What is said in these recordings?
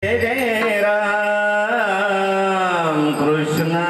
जय राम कृष्ण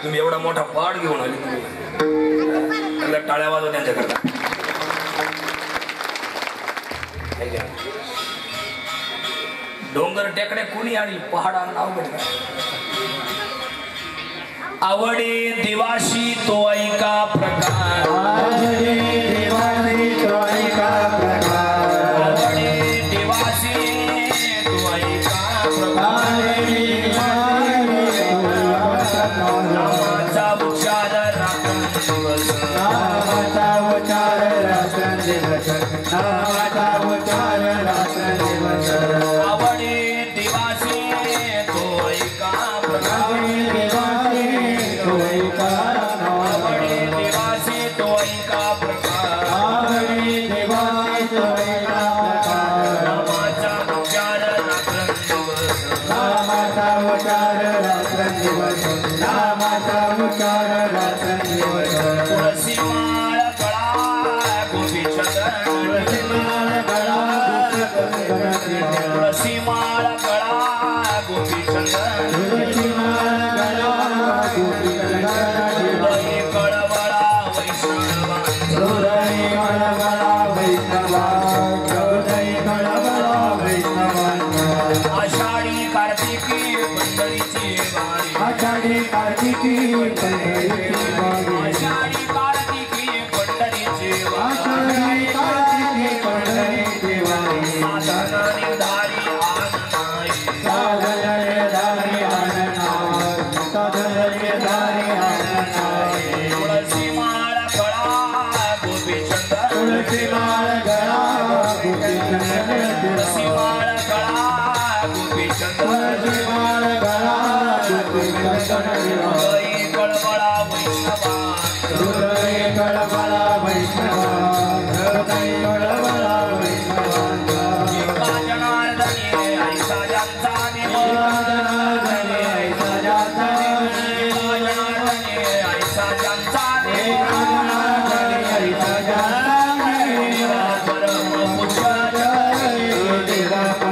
तुम्ही एवढा मोठा पाठ घेऊन आले तुम्ही टाळ्या वाजव त्यांच्याकरता डोंगर टेकड्या कोणी आणि पहाडा नाव बघा आवडे देवाशी तो ऐका प्रकार आवडे देवाशी तो ऐका प्रकार आवडे देवाशी तो ऐका प्रकार नामाचा उच्चार रात्रंदिवस नामाचा उच्चार रात्रंदिवस नामाचा उच्चार रात्रंदिवस आवडे देवाशी तो ऐका प्रकार देवाशी तो ऐका आवडे देवाशी तो ऐका प्रकार आवडे देवाशी तो ऐका प्रकार नामाचा उच्चार रात्रंदिवस नामाचा उच्चार रात्रंदिवस नामाचा उच्चार रात्रंदिवस तुळसी माळ गळा गोपीचंदन तुळसी माळ गळा तुळसी माळ गळा गोपीचंदन तुळसी माळ गळा गोपीचंदन हृदय कळवळा वैष्णवा हृदय कळवळा वैष्णवा हृदय कळवळा वैष्णवा आषाढी कार्तिकी पंढरीची वारी आषाढी कार्तिकी पंढरीची वारी आषाढी कार्तिकी पंढरीची वारी आषाढी कार्तिकी पंढरीची वारी साधन निर्धारी आननाई साधन निर्धारी आननाई साधन निर्धारी आननाई तुळसी माळ गळा गोपीचंदन तुळसी माळ गळा गोपीचंदन तुळसी माळ गळा गोपीचंदन तुळसी माळ गळा हृदय कळवळा वैष्णवा हृदय कळवळा वैष्णवा हृदय कळवळा वैष्णवा एका जनार्दनी ऐसा ज्यांचा एका जनार्दनी ऐसा ज्यांचा एका जनार्दनी ऐसा ज्यांचा एका जनार्दनी ऐसा ज्यांचा परम पूज्य देवा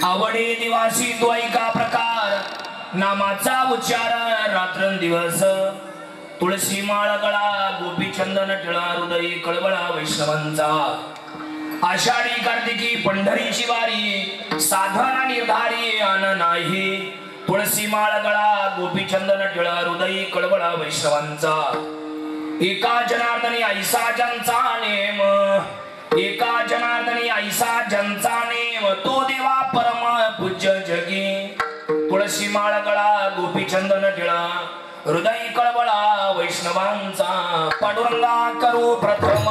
आवडे निवासी द्वैका प्रकार नामाचा उच्चार रात्रंदिवस तुळशी माळ गळा गोपीचंदन टिळा हृदयी कळवळा वैष्णवांचा आषाढी कार्तिकी पंढरीची वारी साधना निर्धारी आन नाही तुळशी माळ गळा गोपीचंदन टिळा हृदयी कळवळा वैष्णवांचा एका जनार्दनी ऐसा ज्यांचा नेम एका जनार्दनी ऐसा ज्यांचा नेम तो देवा परम पूज्य जगी तुळशी माळ गळा गोपीचंदन टिळा हृदय कळवळा वैष्णवांचा पांडुरंगा करू प्रथम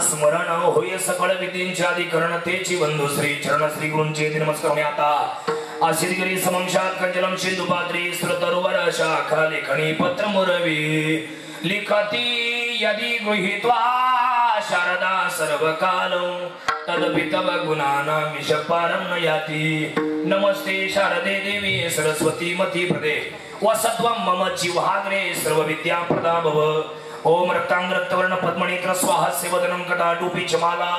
स्मरण होय सकळ विधींचे अधिकरण तेची बंधू श्री चरण श्री गुरूंचे नमस्कार आता आशीर्गिरी समंशात कंजलम सिंधु पात्री श्रुतरुवर शाखा लेखनी पत्र मुरवी लिखती यदि गृहीत्वा शारदा सर्वकाल तदपि तव गुणानां विषपारं न याति नमस्ते शारदे देवी सरस्वती मती प्रदे वसत्वं मम जीवाग्रे सर्व विद्या प्रदा भव ओम रक्तांग रक्तवर्ण पद्मनेत्र स्वाहास्य वदनं कटाटूपी चमाला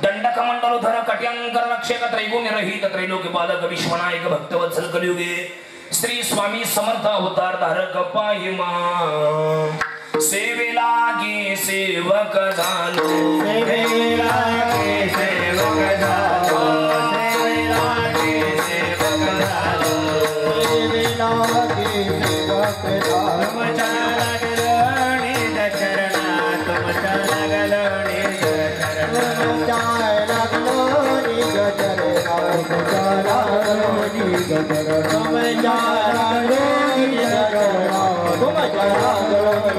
दंडकमंडलोधर कट्यांकर रक्षक त्रैगुण्य रहित त्रैलोक्य पालक विश्वनायक भक्तवत्सल कलियुगे श्री स्वामी समर्थ अवतार धारक पाहि मा सेवेला गे सेवक झालो सेवेला गे सेवक झालो सेवेला गे सेवक झालो सेवेला गे सेवक झालो तुमच्या लागलोणी चरणा तुमच्या लागलोणी चरणा लागलोणी चरणा तुमच्या लागलोणी चरणा तुमच्या लागलोणी चरणा तुमच्या लागलोणी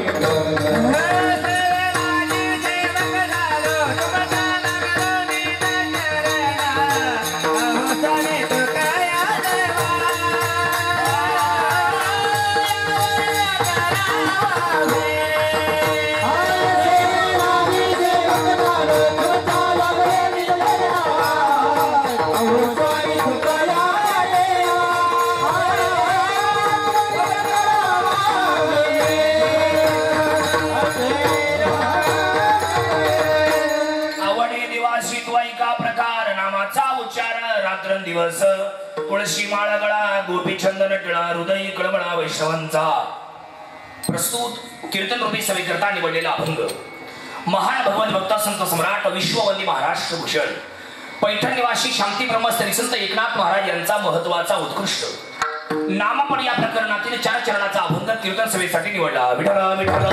दिवस तुळशी माळा गळा गोपी चंदन टिळा हृदय कळवळा वैष्णवांचा प्रस्तुत कीर्तन रूपी सभेकरता निवडलेला अभंग महान भगवत भक्त संत सम्राट विश्ववंदी महाराष्ट्र भूषण पैठण निवासी शांती ब्रह्मस्थरी संत एकनाथ महाराज यांचा महत्वाचा उत्कृष्ट नामपण या प्रकरणातील 4 चरणाचा अभंग कीर्तन सभेसाठी निवडला विठ्ठल विठ्ठल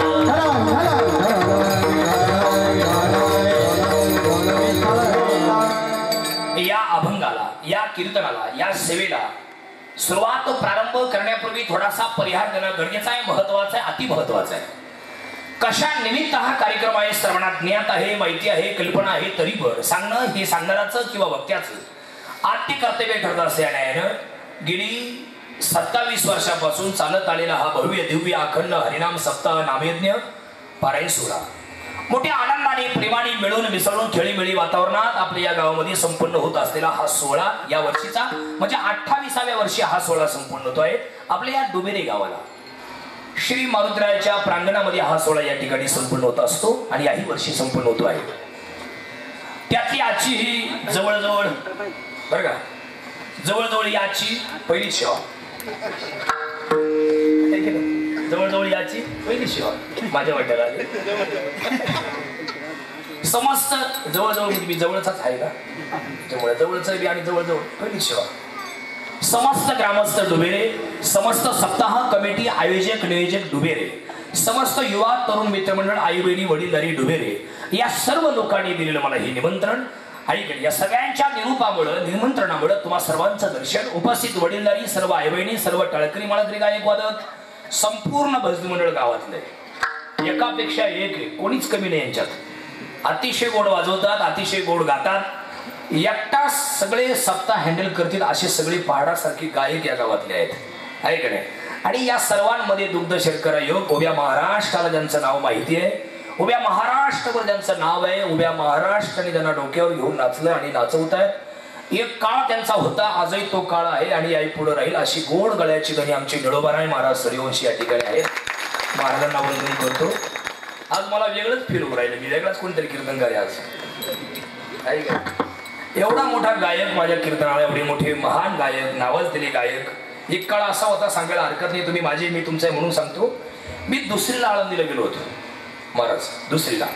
या अभंगाला या कीर्तनाला या सेवेला सुरुवात प्रारंभ करण्यापूर्वी थोडासा परिहार देणं गरजेचं आहे महत्वाचं आहे अति महत्वाचं आहे कशा निमित्त हा कार्यक्रम आहे श्रवणात ज्ञात आहे माहिती आहे कल्पना आहे तरी पण सांगणं हे सांगणाराचं किंवा वक्त्याचं आद्य कर्तव्य ठरत असल्यानं गेली 27 वर्षापासून चालत आलेला हा भव्य दिव्य अखंड हरिनाम सप्ताह नामयज्ञ पारायण सोहळा मोठ्या आनंदाने प्रेमाने मिळून मिसळून खेळीमेळी वातावरणात आपल्या या गावामध्ये संपन्न होत असलेला हा सोहळा या वर्षीचा म्हणजे 28व्या वर्षी हा सोहळा संपन्न होतोय आपल्या या डुबेरे गावाला श्री मारुतीरायाच्या प्रांगणामध्ये हा सोहळा या ठिकाणी संपन्न होत असतो आणि याही वर्षी संपन्न होतो आहे त्यातली आजची ही जवळजवळ बरं का जवळजवळ याची पहिली सेवा जवळजवळ याची पहिली सेवा माझ्या वाट्याला आली समस्त जवळजवळ मी जवळचाच आहे का जवळच बी आणि जवळजवळ पहिली सेवा समस्त ग्रामस्थ डुबेरे समस्त सप्ताह कमिटी आयोजक नियोजक डुबेरे समस्त युवा तरुण मित्रमंडळ आई बहिणी वडीलधारी डुबेरे या सर्व लोकांनी दिलेलं मला हे निमंत्रण ऐकले या सगळ्यांच्या निरूपामुळे निमंत्रणामुळे तुम्हा सर्वांचं दर्शन उपस्थित वडीलधारी सर्व आई बहिणी सर्व टाळकरी माळकरी गायक वादक संपूर्ण भजनी मंडळ गावातले एकापेक्षा एक कोणीच कमी नाही यांच्यात अतिशय गोड वाजवतात अतिशय गोड गातात एकटा सगळे सप्ताह हँडल करतील असे सगळे पहाडासारखे गायक या गावातले आहेत आहे का नाही आणि या सर्वांमध्ये दुग्ध शर्करा योग उभ्या महाराष्ट्राला ज्यांचं नाव माहिती आहे उभ्या महाराष्ट्रावर ज्यांचं नाव आहे उभ्या महाराष्ट्राने त्यांना डोक्यावर घेऊन नाचलं आणि नाचवत आहेत एक काळ त्यांचा होता आजही तो काळ आहे आणि आई पुढे राहील अशी गोड गळ्याची गणी आमची निळोबाराय महाराज सूर्यवंशी या ठिकाणी आहेत महाराजांना वंदन करतो आज मला वेगळंच फिरवून राहिलं मी वेगळाच कोणतरी कीर्तनकार आहे आज आहे का एवढा मोठा गायक माझ्या कीर्तनाला एवढे मोठे महान गायक नावाजलेले गायक एक काळ असा होता सांगायला हरकत नाही तुम्ही माझे मी तुमचे म्हणून सांगतो मी दुसरीला आळंदीला गेलो होतो महाराज दुसरीला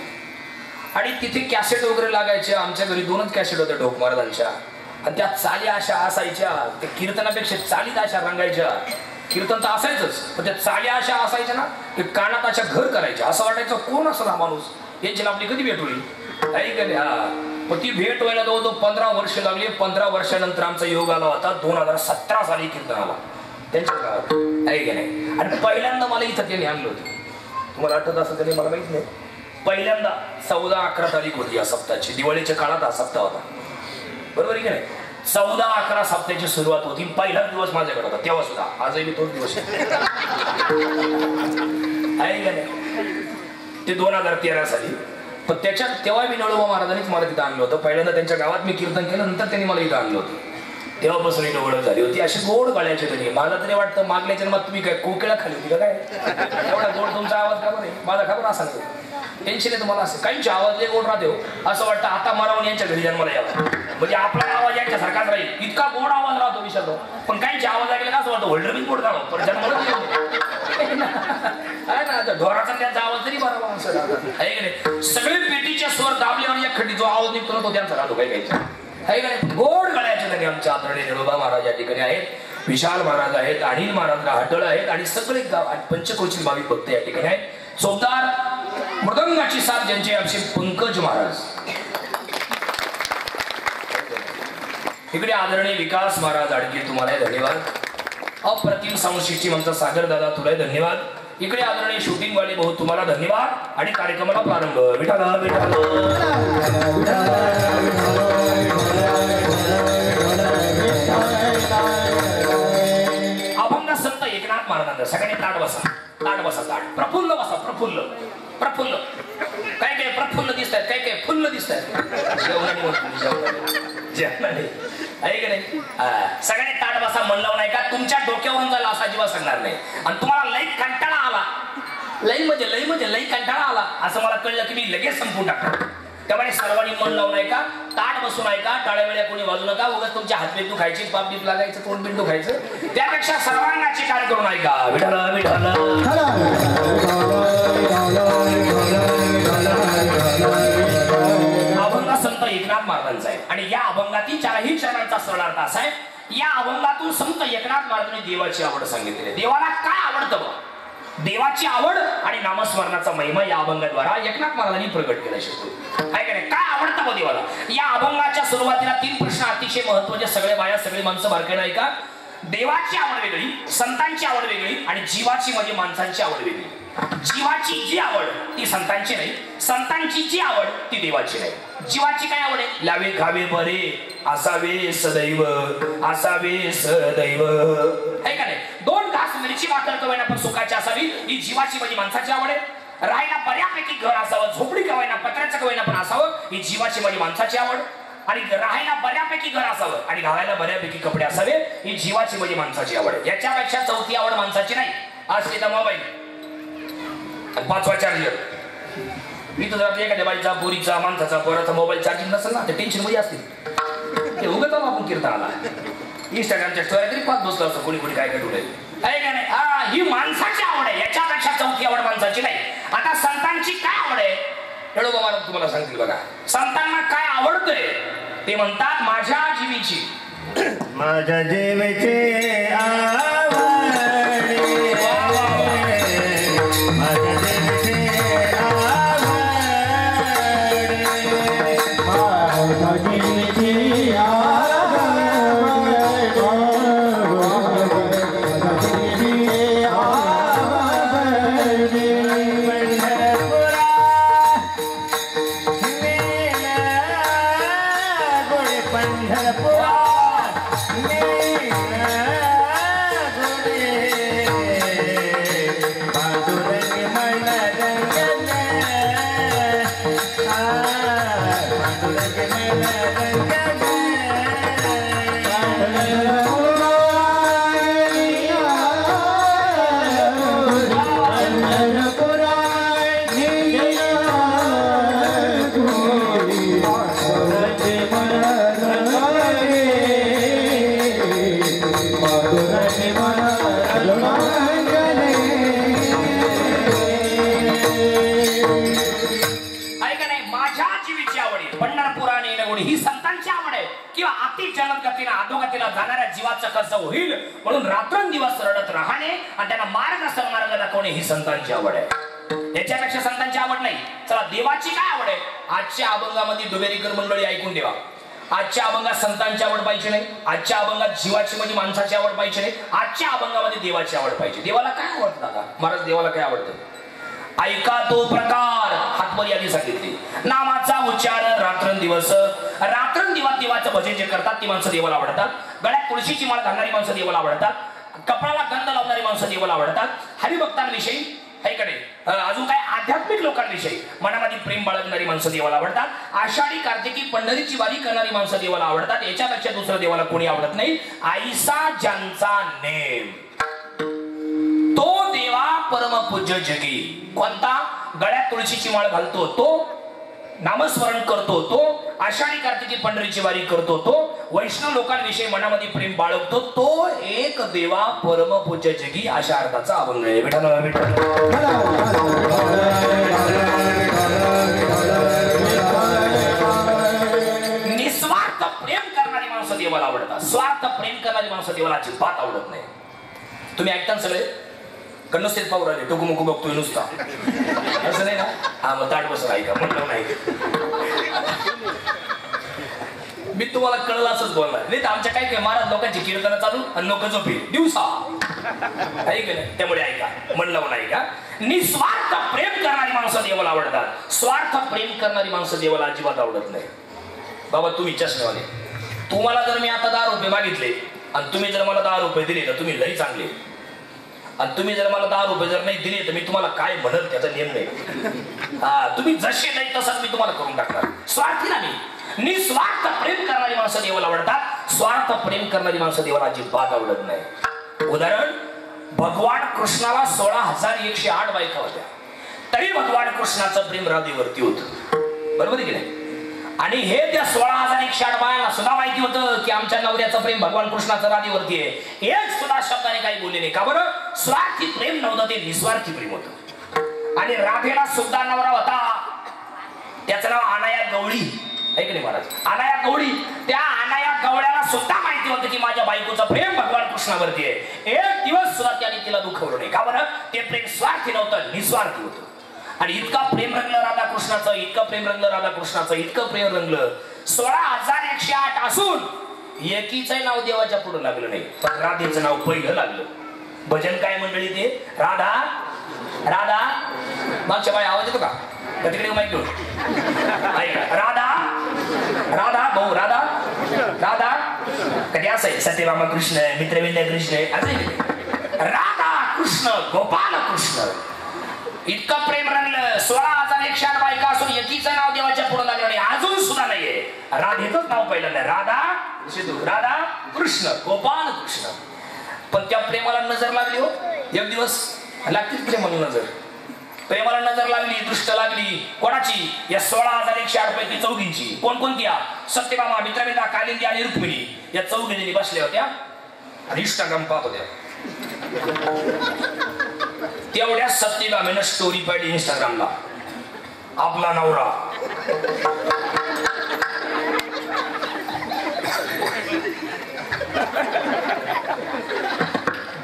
आणि तिथे कॅसेट वगैरे लागायच्या आमच्या घरी 2च कॅसेट होत्या ढोक महाराजांच्या आणि त्या चाली अशा असायच्या त्या कीर्तनापेक्षा चालीत अशा रंगायच्या कीर्तन तर असायचंच पण त्या चाल्या अशा असायच्या ना ते कानात अशा घर करायच्या असं वाटायचं कोण असं हा माणूस याची आपली कधी भेट होईल ऐकले हा पण ती भेट व्हायला जवळजवळ 15 वर्ष लागली 15 वर्षानंतर आमचा योग आला होता 2017 साली कीर्तनाला त्यांच्या काळात ऐक नाही आणि पहिल्यांदा मला इथं त्यांनी आणलं होतं तुम्हाला आठवत असं तरी मला माहित नाही पहिल्यांदा 14-11 तारीख होती या सप्ताहाची दिवाळीच्या काळात हा सप्ताह होता बरोबर आहे की नाही 14-11 सप्ताहाची सुरुवात होती पहिलाच दिवस माझ्याकडे होता तेव्हा सुद्धा आजही मी तोच दिवस आहे का नाही ते 2013 साली पण त्याच्यात तेव्हा मी निळोबा महाराजांनीच मला तिथं आणलं होतं पहिल्यांदा त्यांच्या गावात मी कीर्तन केलं नंतर त्यांनी मला इथं आणलं होतं तेव्हापासून एक ओळख झाली होती. अशी गोड गळ्याची तुम्ही. मला तरी वाटतं मागल्या जन्मात तुम्ही काय कोकिळा खाली होती का काय? एवढा गोड तुमचा आवाज का बरं? माझा खबर असा टेन्शन आहे तुम्हाला. असं काहींचे आवाज लय गोड राहते हो. असं वाटतं आता मरावून यांच्या घरी जन्माला यावा, म्हणजे आपला आवाज यांच्यासारखाच राहील, इतका गोड आवाज राहतो विषय. पण काहींचे आवाज ऐकले का असं वाटतं होल्डर बी गोड राहतो, पण जन्माला ना ढोराचा त्यांचा आवाज तरी बरा असं आहे की नाही. सगळे पेटीच्या स्वर दाबल्यावर एक खड्डी जो आवाज निघतो ना तो त्यांचा राहतो काही काही आहे का नाही. गोड गळ्याचे त्यांनी आमच्या आदरणीय निळोबा महाराज या ठिकाणी आहेत, विशाल महाराज आहेत, अनिल महाराज हटळ आहेत आणि सगळे गाव पंचकोची भाविक भक्त या ठिकाणी आहेत. चोपदार मृदंगाची साथ ज्यांचे आमचे पंकज महाराज. इकडे आदरणीय विकास महाराज आडके तुम्हाला धन्यवाद. अप्रतिम साऊंड सिस्टीम आमचा सागर दादा तुला धन्यवाद. इकडे आदरणीय शूटिंग वाले बहुत तुम्हाला धन्यवाद आणि कार्यक्रमाला प्रारंभ. विठाला विठाला अभंग संत एकनाथ महाराजांचा सगळ्यांनी ताट बसा, ताट बसा, ताट प्रफुल्ल बसा, प्रफुल्ल प्रफुल्ल. काय काय प्रफुल्ल दिसत आहेत, काय काय फुल्ल दिसत आहेत. जेवणाने आहे की नाही. सगळ्यांनी ताट बसा म्हणलं नाही का तुमच्या डोक्यावरून जायला असा जीवा सांगणार नाही. आणि तुम्हाला लई कंटाळा आला, लई म्हणजे लई कंटाळा आला असं मला कळलं की मी लगेच संपून टाकतो. त्यामुळे सर्वांनी मन लावून आहे का, ताट बसून आहे का, टाळ्या वेळ्या कोणी वाजू नका. उगाच तुमच्या हातबीत खायची, पाप बीप लागायचं, तोंड बिंदू खायचं. त्यापेक्षा सर्वांनाची कार्य करून आहे का. विठाला विठाला अभंग संत एकनाथ महाराजांचा आहे आणि या अभंगातील चारही चरणांचा सरळार्थ असा आहे. या अभंगातून संत एकनाथ महाराजांनी देवाची आवड सांगितलेली आहे. देवाला काय आवडतं, देवाची आवड आणि नामस्मरणाचा महिमा या अभंगाद्वारा एकनाथ महाराजांनी प्रकट केला शिकतो. आहे का नाही. काय आवडतं मग देवाला. या अभंगाच्या सुरुवातीला 3 प्रश्न अतिशय महत्त्वाचे. सगळे बाया सगळी माणसं बारकाईनं ऐका. देवाची आवड वेगळी, संतांची आवड वेगळी आणि जीवाची म्हणजे माणसांची आवड वेगळी. जीवाची जी आवड ती संतांची नाही, संतांची जी आवड ती देवाची नाही. जीवाची काय आवड आहे. लावे खावे बरे असावे सदैव, असावे सदैव. आहे का नाही. 2 घास मिरची भाकर कवायना पण सुखाची असावी ही जीवाची म्हणजे माणसाची आवड आहे. राहायला बऱ्यापैकी घर असावं, झोपडी कवायना पत्र्याचं कवायना पण असावं ही जीवाची म्हणजे माणसाची आवड. आणि राहायला बऱ्यापैकी घर असावं आणि घालायला बऱ्यापैकी कपडे असावे ही जीवाची म्हणजे माणसाची आवड. याच्यापेक्षा चौथी आवड माणसाची नाही. आज तिथं मोबाईल, 5वा चार्जर. मी तर जर एखाद्या बाईचा, पोरीचा, माणसाचा, पोराचा मोबाईल चार्जिंग नसेल ना ते टेन्शन मध्ये असतील. ते उगत आपण कीर्तनाला इंस्टाग्रामच्या स्टोऱ्या तरी 5 बसलो असतो कोणी कोणी काय काय ठेवलंय आहे का नाही. ही माणसाची आवड आहे. याच्यापेक्षा चौथी आवड माणसाची नाही. आता संतांची काय आवड आहे निळोबा महाराज तुम्हाला सांगतील बघा. संतांना काय आवडतंय ते म्हणतात माझ्या जीवीची, माझ्या जीवीची आवड, माझ्या जीवीची आवड, माझ्या जीवीची आवड. जाणाऱ्या जीवाचा कसा होईल म्हणून रात्रंदिवस रडत राहणे आणि त्यांना मार्ग दाखवणे ही संतांची आवड आहे. याच्यापेक्षा संतांची आवड नाही. चला देवाची काय आवड आहे. आजच्या अभंगामध्ये डुबेरीकर मंडळी ऐकून ठेवा. आजच्या अभंगात संतांची आवड पाहिजे नाही. आजच्या अभंगात जीवाची म्हणजे माणसाची आवड पाहिजे नाही. आजच्या अभंगामध्ये देवाची आवड पाहिजे. देवाला काय आवडतं दादा महाराज. देवाला काय आवडतं ऐका तो प्रकार. हातमध्ये आधी सांगितली नामाचा उच्चार रात्रंदिवस. रात्रंदिवस देवाचं भजन जे करतात ती माणसं देवाला आवडतात. गळ्यात तुळशीची माळ घालणारी माणसं देवाला आवडतात. कपडाला गंध लावणारी माणसं देवाला आवडतात. हरिभक्तांविषयी आहे का नाही? अजून काय आध्यात्मिक लोकांविषयी मनामध्ये प्रेम बाळगणारी माणसं देवाला आवडतात. आषाढी कार्तिकी पंढरीची वारी करणारी माणसं देवाला आवडतात. याच्यापेक्षा दुसरं देवाला कोणी आवडत नाही. आईसा ज्यांचा नेम तो देवा परमपूज्य जगी. कोणता? गळ्यात तुळशीची माळ घालतो तो, नामस्मरण करतो तो, आषाढी कार्तिकी पंढरीची वारी करतो तो, वैष्णव लोकांविषयी मनामध्ये प्रेम बाळगतो तो एक देवा परमपूज्य जगी अशा अर्थाचा अभंग आहे. निस्वार्थ प्रेम करणारी माणसं देवाला आवडतात. स्वार्थ प्रेम करणारी माणसं देवाला अजिबात आवडत नाही. तुम्ही ऐकता सगळे नुसतेच पाहू राहिले टुकूमुकू बघतोय नुसता असं नाही ना. हा मग ताट बसून ऐका म्हटलं नाही. मी तुम्हाला कळलं असंच बोलणार नाही तर आमच्या काय महाराज लोकांची कीर्तन चालू आणि लोक झोपी दिवसा ऐक ना. त्यामुळे ऐका म्हणलं नाही का. निस्वार्थ प्रेम करणारी माणसं देवाला आवडतात. स्वार्थ प्रेम करणारी माणसं देवाला अजिबात आवडत नाही. बाबा तुम्ही चष्मेवाले, तुम्हाला जर मी आता 10 रुपये मागितले आणि तुम्ही जर मला 10 रुपये दिले तर तुम्ही लई चांगले, आणि तुम्ही जर मला 10 रुपये जर नाही दिले तर मी तुम्हाला काय म्हणत त्याचा नियम नाही. हा तुम्ही जसे नाही तसंच मी तुम्हाला करून टाकणार. स्वार्थी नाही. निस्वार्थ प्रेम करणारी माणसं देवाला आवडतात. स्वार्थ प्रेम करणारी माणसं देवाला अजिबात आवडत नाही. उदाहरण, भगवान कृष्णाला 16,108 बायका होत्या तरी भगवान कृष्णाचं प्रेम राधेवरती होतं. बरोबर आहे की नाही? आणि हे त्या 16,108 बायांना सुद्धा माहिती होतं की आमच्या नवऱ्याचं प्रेम भगवान कृष्णाचं राधेवरती आहे. एक सुद्धा शब्दाने काही बोलले नाही. का बरं? स्वार्थी प्रेम नव्हतं, ते निस्वार्थी प्रेम होतं. आणि राधेला सुद्धा नवरा होता, त्याचं नाव अनाया गवळी. ऐक नाही महाराज, अनाया गवळी. त्या अनाया गवळ्याला सुद्धा माहिती होतं की माझ्या बायकोचं प्रेम भगवान कृष्णावरती आहे. एक दिवस सुद्धा त्याने तिला दुखवलं नाही. का बरं? ते प्रेम स्वार्थी नव्हतं, निस्वार्थी होतं. आणि इतका प्रेम रंगलं राधाकृष्णाचं, इतकं प्रेम रंगलं राधाकृष्णाचं, इतकं प्रेम रंगलं 16,108 असून एकीचं नाव देवाच्या पुढे लागलं नाही, पण राधेचं नाव पहिलं लागलं. भजन काय मंडळी ते? राधा राधा. मागच्या बाई आवाज येतो का? तिकडे माहिती घेऊन ऐका. राधा राधा भाऊ राधा राधा. कधी असं आहे सत्यभामा कृष्ण मित्रविंद कृष्ण असं राधा कृष्ण गोपाल कृष्ण. इतकं प्रेम रंगलं 16,108 बायका असून एकीचं नाव देवाच्या पुढे लागलं नाही. अजून सुद्धा नाहीये. राधेचंच नाव पहिलं नाही. राधा राधा कृष्ण गोपाल कृष्ण. पण त्या प्रेमाला नजर लागली हो. एक दिवस लागतील प्रेमाला नजर. प्रेमाला नजर लागली, दृष्ट लागली. कोणाची? या 16,108 पैकी चौघींची. कोणकोणती? सत्यभामा, मित्रविंदा, कालिंदी आणि रुक्मिणी. या चौघींनी बसल्या होत्या आणि इंस्टाग्राम पाहत होत्या. तेवढ्या सत्यभामेनं स्टोरी पाहिली इंस्टाग्रामला. आपला नवरा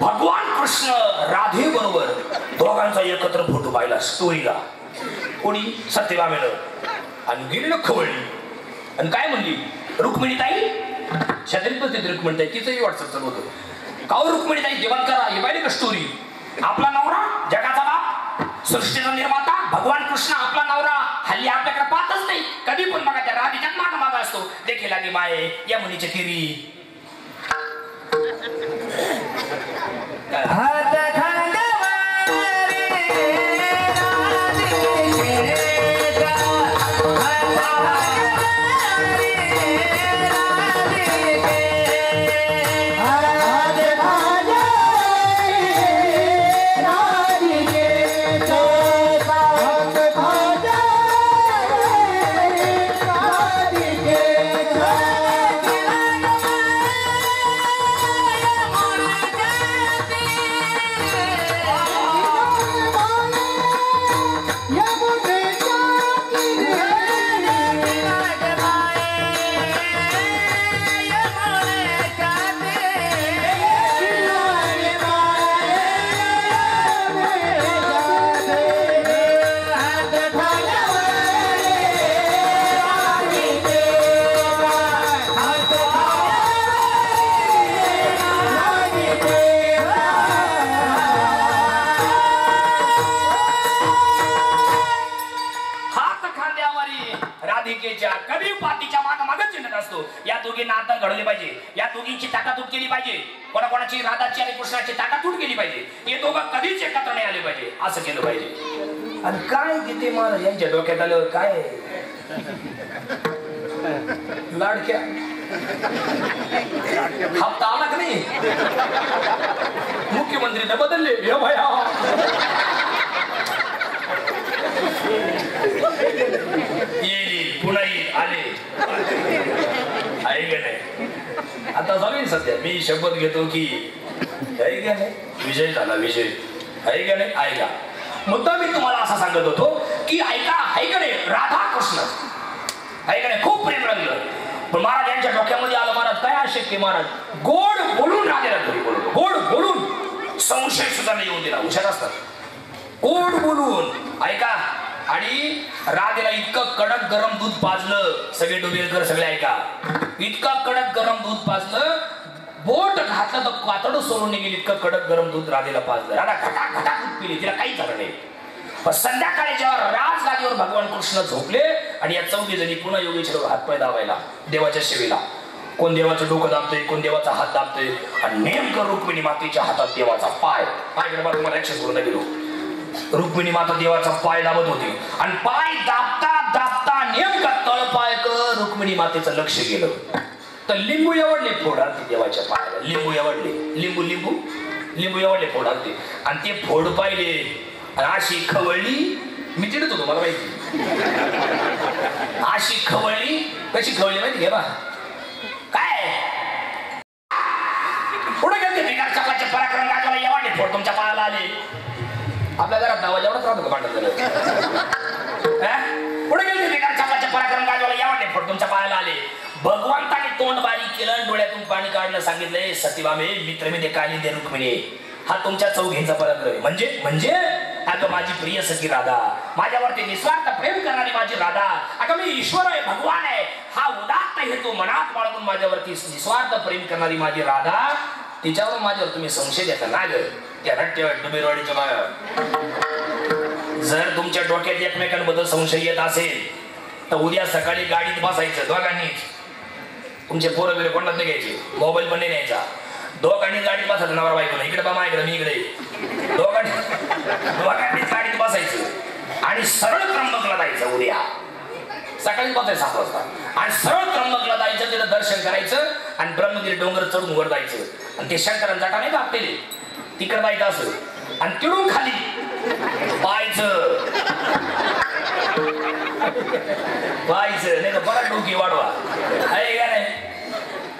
भगवान कृष्ण राधे बरोबर दोघांचा एकत्र फोटो पाहिला स्टोरीला. कोणी? सत्यभामेनं. आणि गेली ना खवळली आणि काय म्हणली? रुक्मिणीताई शेजारी बसली रुक्मिणीताई, तिचंही व्हॉट्सअप चालू होतं. का रुक्मिणीताई जेवण करा. हे पाहिली का स्टोरी? आपला नवरा जगाचा बाप, सृष्टीचा निर्माता भगवान कृष्ण आपला नवरा हल्ली आपल्याकडे पाहतच नाही. कधी पण बघा त्या राधेच्याच माग माग असतो. देखील लागे माये या मुलीच्या तिरी. कधी पाठीच्या मागच चिंतत असतो. या दोघींना आता घडवले पाहिजे, या दोघींची ताटातूट केली पाहिजे, कोणाकोणाची राधाची आणि कृष्णाची ताटातूट केली पाहिजे. हे दोघं कधीच एकत्र नाही आले पाहिजे, असं केलं पाहिजे. आणि काय गीते महाराज यांच्या डोक्यात आल्यावर काय लाडक्या हप्ता आला का नाही, मुख्यमंत्री बदलले हे भया. येईल पुन्हा येईल आले आहे का नाही. आता चालेल सध्या मी शपथ घेतो की आहे का नाही, विजय झाला विजय आहे का नाही. ऐका मुद्दा मी तुम्हाला असा सांगत होतो की ऐका आहे का नाही, राधा कृष्ण आहे का नाही, खूप प्रेम रंगलं. पण महाराज यांच्या डोक्यामध्ये आलं महाराज काय अशक्य. महाराज गोड बोलून राधेला घरी बोलवलं, गोड बोलून, संशय सुद्धा नाही येऊन दिला. हुशार असतात गोड बोलून ऐका. आणि राधेला इतकं कडक गरम दूध पाजलं, सगळे डोबेकर सगळे ऐका, इतकं कडक गरम दूध पाजलं, बोट घातलं तर कातड सोडून गेली, इतकं कडक गरम दूध राधेला पाजलं. राधा घटा दूध पिली, तिला काही झालं नाही. पण संध्याकाळी जेव्हा राजगादीवर भगवान कृष्ण झोपले आणि या 4 जणी पुन्हा योगेश्वरावर हातपाय दाबायला देवाच्या सेवेला, कोण देवाचं डोकं दाबतोय, कोण देवाचा हात दाबतोय, आणि नेमकं रुक्मिणी मातेच्या हातात देवाचा पाय. पायकडे तुम्हाला ऍक्सेस करून गेलो. रुक्मिणी माता देवाचा पाय दाबत होती आणि पाय दाबता दाबता नेमका तळपाय रुक्मिणी मातेचं लक्ष गेलं तर लिंबू एवढले फोडाल ते देवाच्या पायाला. लिंबू एवढले, लिंबू लिंबू लिंबू एवढले फोडाल ते, आणि ते फोड पाहिले अशी खवळली. मी तिथेच होतो मला माहिती. अशी खवळली, कशी खवळली माहिती घे बा काय, पुढे गेले बिगार चपाचे पराक्रम गाजवाला एवढले फोड तुमच्या पायाला आले. आपल्या घरात नावा एवढंच राहतो का भांडण झालं. पुढे गेले बिगार चपाचे पराक्रम गाजवाला एवढले फोड तुमच्या पायाला आले. भगवंताने तोंड बारीक केलं, डोळ्यातून पाणी काढलं, सांगितलंय सतीबामे मित्र मी दे काली दे रुक्मिणी, हा तुमच्या 4 पराक्रम आहे. म्हणजे अगं माझी प्रिय सखी राधा, माझ्यावरती निस्वार्थ प्रेम करणारी माझी राधा, अगं मी ईश्वर आहे, भगवान आहे, हा उदात्त हेतू मनात बाळगून माझ्यावरती निस्वार्थ प्रेम करणारी माझी राधा, तिच्यावर माझ्यावर तुम्ही संशय देता ना ग. त्या रट्ट्या डुबेरवाडीच्या बाया, जर तुमच्या डोक्यात एकमेकांबद्दल संशय येत असेल तर उद्या सकाळी गाडीत बसायचं दोघांनीच. तुमचे पोरं वगैरे कोणाला नाही घ्यायचे, मोबाईल पण नाही न्यायचा, दोघांनी गाडीत बसायचं. नवरा बायको इकडे बा माझ्याकडे मी इकडे, दोघांनी गाडीत बसायचं आणि सरळ त्र्यंबकला जायचं. उद्या सकाळी बसायचं 7 वाजता आणि सरळ त्र्यंबकला जायचं, तिथं दर्शन करायचं आणि ब्रह्मगिरी डोंगर चढून वर जायचं आणि ते शंकरांचा जाटा नाही दाबतेले तिकडे जायचं असं आणि तिडून खाली पाहायचं नाही तर बरं डोकी वाढवा आहे का नाही.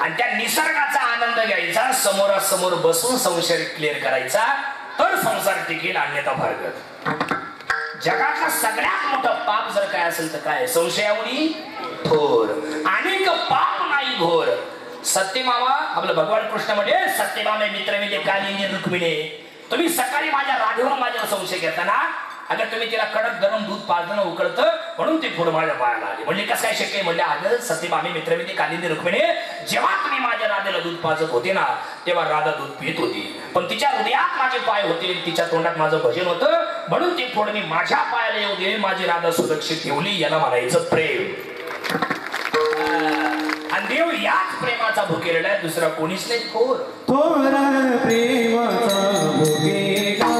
आणि त्या निसर्गाचा आनंद घ्यायचा, समोरासमोर बसून संशय क्लिअर करायचा, तर संसार टिकेल, अन्यथा फारकत. जगातलं सगळ्यात मोठं पाप जर काय असेल तर काय, संशयावरी थोर, अनेक पाप नाही घोर. सत्यमामा आपलं भगवान कृष्ण म्हणजे सत्यमामे मित्र म्हणजे कालिंदी रुक्मिणी, तुम्ही सकाळी माझ्या राधेवर माझ्यावर संशय घेताना अगर तुम्ही तिला कडक गरम दूध पाजणं उकळतं म्हणून ते फोड माझ्या पायाला आले. म्हणजे कसं काय शक्य, म्हणजे अगं सत्यभामी मित्रविधी कालिंदी रुक्मिणी, जेव्हा तुम्ही माझ्या राधेला दूध पाजत होते ना तेव्हा राधा दूध पित होती, पण तिच्या हृदयात माझे पाय होते, तिच्या तोंडात माझं भजन होतं, म्हणून ते फोड मी माझ्या पायाला येऊ दे, माझी राधा सुरक्षित ठेवली. याला म्हणायचं प्रेम. आणि देव याच प्रेमाचा भुकेलेला आहे, दुसरा कोणीच नाही. थोर प्रेमाचा भुकेला,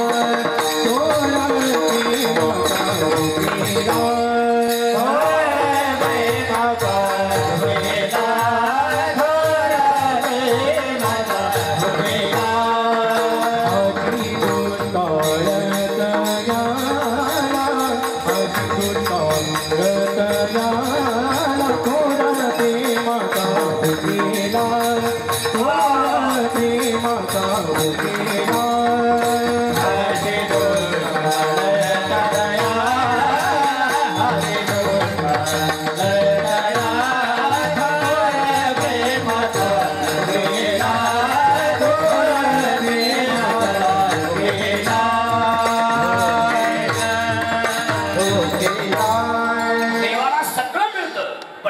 Thank you.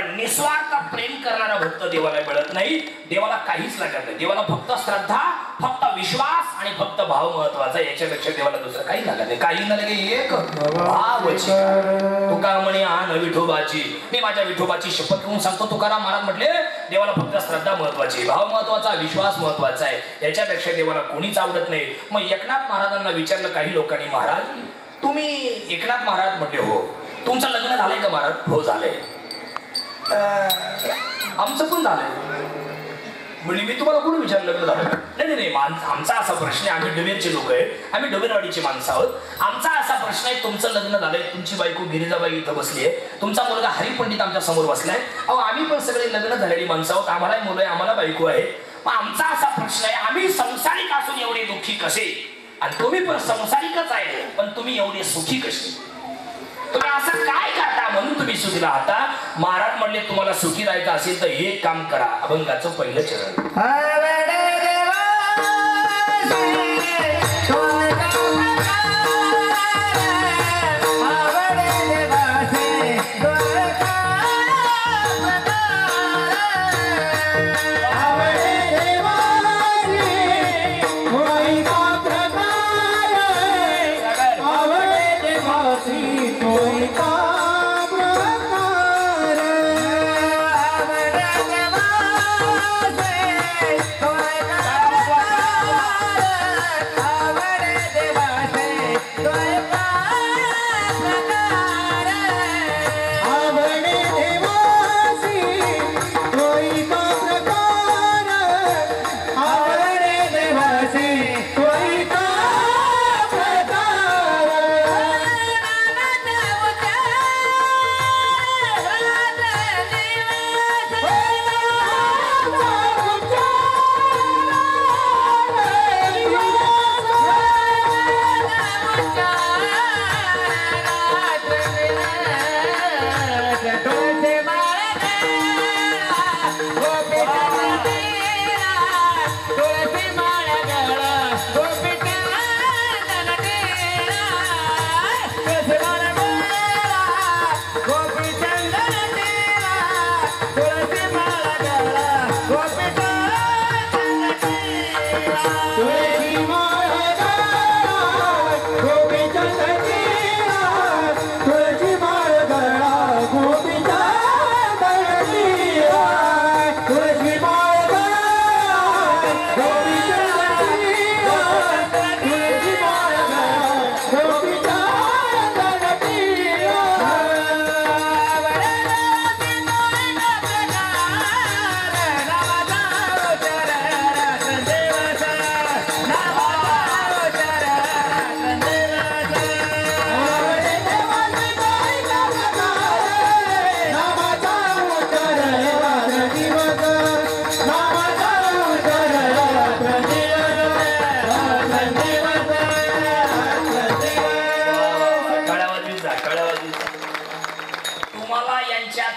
पण निस्वार्थ प्रेम करणारा भक्त देवाला मिळत नाही. देवाला काहीच लागत नाही. देवाला फक्त श्रद्धा, फक्त विश्वास आणि फक्त भाव महत्वाचा. याच्यापेक्षा देवाला दुसरं काही लागत नाही. काही न लगे एक भावची. तुका म्हणे आण विठोबाची. मी माझ्या विठोबाची शपथ घेऊन सांगतो. तुकाराम महाराज म्हटले देवाला फक्त श्रद्धा महत्वाची, भाव महत्वाचा, विश्वास महत्वाचा आहे. याच्यापेक्षा देवाला कोणीच आवडत नाही. मग एकनाथ महाराजांना विचारलं काही लोकांनी, महाराज तुम्ही एकनाथ महाराज म्हटले हो, तुमचं लग्न झालंय का महाराज? हो झालंय. आमचं पण झालंय. म्हणजे मी तुम्हाला कोणी विचारलं लग्न झालं? नाही नाही, आमचा असा प्रश्न आहे, आम्ही डबेरचे लोक आहे, आम्ही डबेरवाडीची माणसं आहोत. आमचा असा प्रश्न आहे, तुमचं लग्न झालंय, तुमची बायको गिरिजाबाई इथं बसली आहे, तुमचा मुलगा हरिपंडित आमच्या समोर बसलाय. अहो आम्ही पण सगळे लग्न झालेली माणसं आहोत, आम्हालाही मुलं आहे, आम्हाला बायको आहे. मग आमचा असा प्रश्न आहे, आम्ही संसारिक असून एवढे दुःखी कसे? आणि तुम्ही पण संसारिकच आहे, पण तुम्ही एवढे सुखी कसे? तुम्ही असं काय करता म्हणून तुम्ही सुखी राहता? महाराज म्हणले तुम्हाला सुखी राहायचं असेल तर एक काम करा. अभंगाचं पहिलं चरण.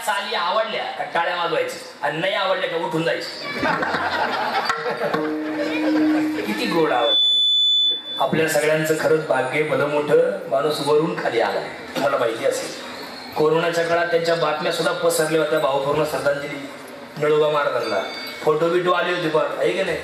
चाली आवडल्या का टाळ्या वाजवायची, आणि नाही आवडल्या का उठून जायची. किती गोड आवाज. आपल्या सगळ्यांचं खरंच भाग्य भलं मोठं. माणूस वरून खाली आला. तुम्हाला माहिती असेल कोरोनाच्या काळात त्यांच्या बातम्या सुद्धा पसरल्या होत्या. भावपूर्ण श्रद्धांजली नळोबा महाराजांना. फोटो बिटो आले होते पण आहे की नाही.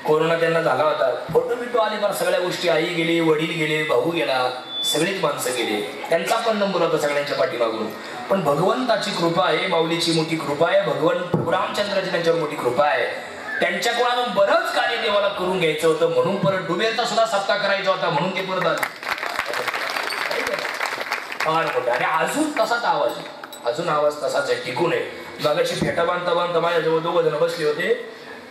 कोरोना त्यांना झाला होता, फोटो बिटो आले पण सगळ्या गोष्टी. आई गेली, वडील गेले, भाऊ गेला, सगळीच माणसं गेले. त्यांचा पण नंबर होता सगळ्यांच्या पाठीमागून. पण भगवंताची कृपा आहे, माऊलीची मोठी कृपा आहे, भगवान रामचंद्राची त्यांच्यावर मोठी कृपा आहे. त्यांच्या कोणाला बरंच कार्य देवाला करून घ्यायचं होतं म्हणून परत डुबेरचा सुद्धा सप्ताह करायचा होता म्हणून ते परत आले. फार मोठा. आणि अजून तसाच आवाज, अजून आवाज तसाच आहे, टिकून आहे. मागाशी फेटा बांधता बांधता माझ्याजवळ 2 जण बसले होते.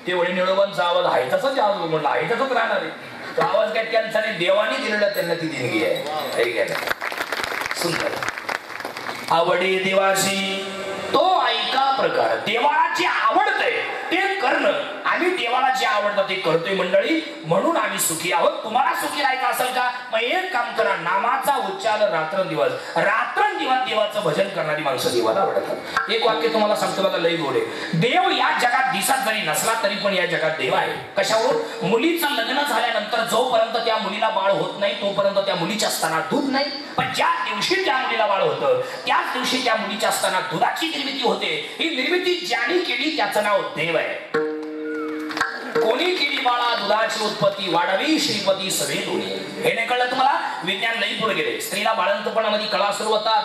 ते वळी निळोबांचा आवाज आहे तसाच आवाज. म्हटलं आहे तसंच राहणार आहे. तो आवाज काय त्यांचा देवाने दिलेला त्यांना ती देणगी आहे. सुंदर. आवडे देवाशी तो ऐका प्रकार. देवाला जे आवडतंय ते करणं आम्ही देवाला जे आवडतं ते करतोय मंडळी, म्हणून आम्ही सुखी आहोत. तुम्हाला सुखी राहायचं असेल का, मग एक काम करा, नामाचा उच्चार रात्रंदिवस देवाचं भजन करणारी माणसं देवाला आवडतात. एक वाक्य तुम्हाला सांगतो बघा, लई गोड आहे. देव या जगात दिसत जरी नसला तरी पण या जगात देव आहे. कशावर? मुलीचं लग्न झाल्यानंतर जोपर्यंत त्या मुलीला बाळ होत नाही तोपर्यंत त्या मुलीच्या स्तनात दूध नाही, पण ज्या दिवशी त्या मुलीला बाळ होतं त्याच दिवशी त्या मुलीच्या स्तनात दुधाची निर्मिती होते. ही निर्मिती ज्याने केली त्याचं नाव देव आहे. कोणी केली बाळा दुधाची उत्पत्ती, वाढवी श्रीपती सगळे दोन्ही. हे नाही कळलं तुम्हाला? विज्ञान लई पुढे गेले. स्त्रीला बाळंतपणामध्ये कळा सुरू होतात,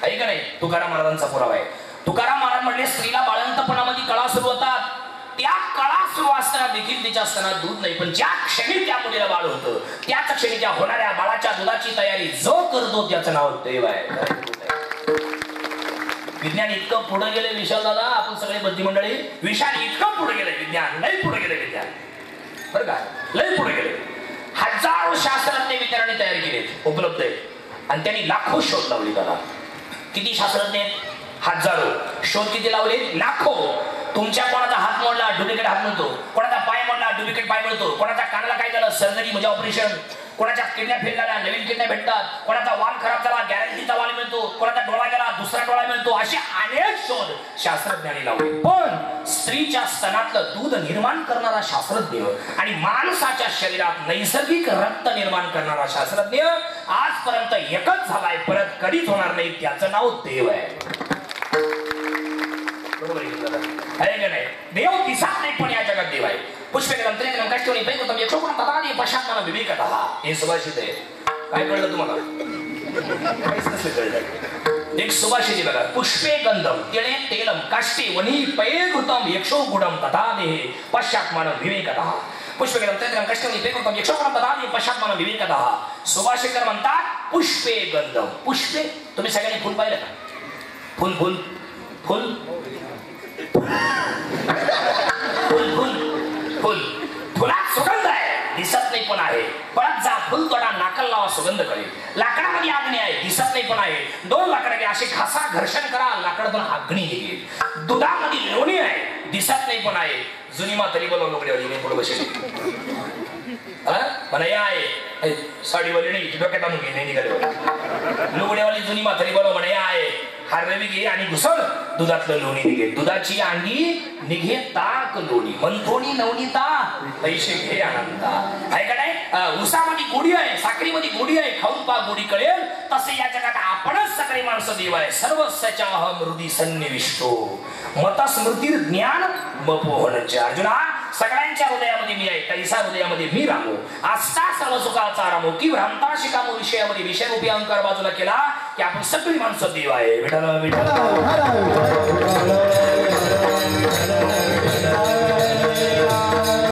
आहे का नाही? तुकाराम महाराजांचा पुरावा आहे. तुकाराम महाराज म्हणले स्त्रीला बाळंतपणामध्ये कळा सुरू होतात. त्या कळा सुरू असताना देखील तिच्या स्तनात दूध नाही, पण ज्या क्षणी त्या मुलीला बाळ होतं त्याच क्षणी त्या होणाऱ्या बाळाच्या दुधाची तयारी जो करतो त्याचं नाव देव आहे. विज्ञान इतकं पुढे गेले विशाल दादा, आपण सगळे बुद्धिमंडळी, विशाल इतकं पुढे गेले विज्ञान, लई पुढे गेले विज्ञान, बरं का, लई पुढे गेले. हजारो शास्त्रज्ञ विज्ञानाने तयार केले, उपलब्ध आहेत, आणि त्यांनी लाखो शोध लावले. दादा किती शास्त्रज्ञ आहेत? हजारो. शोध किती लावले? लाखो. तुमच्या कोणाचा हात मोडला डुप्लिकेट हात मिळतो, कोणाचा पाय मोडला डुप्लिकेट पाय मिळतो, कोणाच्या कानाला काय झालं सर्जरी म्हणजे ऑपरेशन, कोणाच्या किडन्या फेल झाल्या नवीन किडन्या भेटतात, कोणाचा वाल खराब झाला गॅरंटीचा वाल मिळतो, कोणाचा डोळा गेला दुसरा डोळा मिळतो. असे अनेक शोध शास्त्रज्ञांनी लावले. पण स्त्रीच्या स्तनातलं दूध निर्माण करणारा शास्त्रज्ञ आणि माणसाच्या शरीरात नैसर्गिक रक्त निर्माण करणारा शास्त्रज्ञ आजपर्यंत एकच झालाय, परत कधीच होणार नाही. त्याचं नाव देव आहे. आहे का नाही? देव दिसत नाही पण या जगात देव आहे. पुष्पे कष्टोनी पैकोतम यक्षोगुण तथादि पश्चात्मन विवेकतः. हे सुभाषित आहे. काय कळलं तुम्हाला? काहीच नसलं कळलं. एक सुभाषित बघा, पुष्पे गंधम तिळे तेलम काष्टे वनी पैघुतम यक्षोगुणम तथादि पश्चात्मन विवेकतः. पुष्पे कष्टोनी पैकोतम यक्षोगुण तथादि पश्चात्मन विवेकतः. सुभाषित म्हणतात पुष्पे गंधम. पुष्पे तुम्ही सगळ्यांनी फुल पाहिलं का? फुल फुल फुल फुल फुल फुल फुलात सुगंध आहे, दिसत नाही पण आहे. परत जा फुल तोडा, नाकाला लावा, सुगंध करेल. लाकडामध्ये अग्नी आहे, दिसत नाही पण आहे. दोन लाकडाचे असे घासा घर्षण करा, लाकडातून अग्नी येईल. दुधामध्ये लोणी आहे, दिसत नाही पण आहे. जुनी म्हातारी बोलव लुगड्यावाली मी पुढे बसली म्हणा या आहे साडीवाली नाही डोक्यात आणून घे, नाही निघाले. लुगड्यावाली जुनी म्हातारी बोलव म्हणा या आहे हारवी घे आणि घुसळ दुधातलं लोणी निघेल. दुधाची अंगी निघे ताक लोणी, मंथोणी नवनीता पैसे घे आनंदा. आहे का नाही? उसामध्ये गोडी आहे, साखरीमध्ये गोडी आहे, खाऊन पा गोडी कळेल. तसे या जगात आपणच सगळे माणसं देव आहे. सर्वस्याहम हृदय सन्निविष्टो मतस्मृती ज्ञान मपोहनच. अर्जुना सगळ्यांच्या हृदयामध्ये मी आहे, तैसा हृदयामध्ये मी रामो. आस्था सर्व सुखाचा रामो की भ्रांता शिकामो विषयामध्ये विषयरूपी अहंकार बाजूला केला की आपण सगळी माणसं देव आहे. विठ्ठल विठ्ठल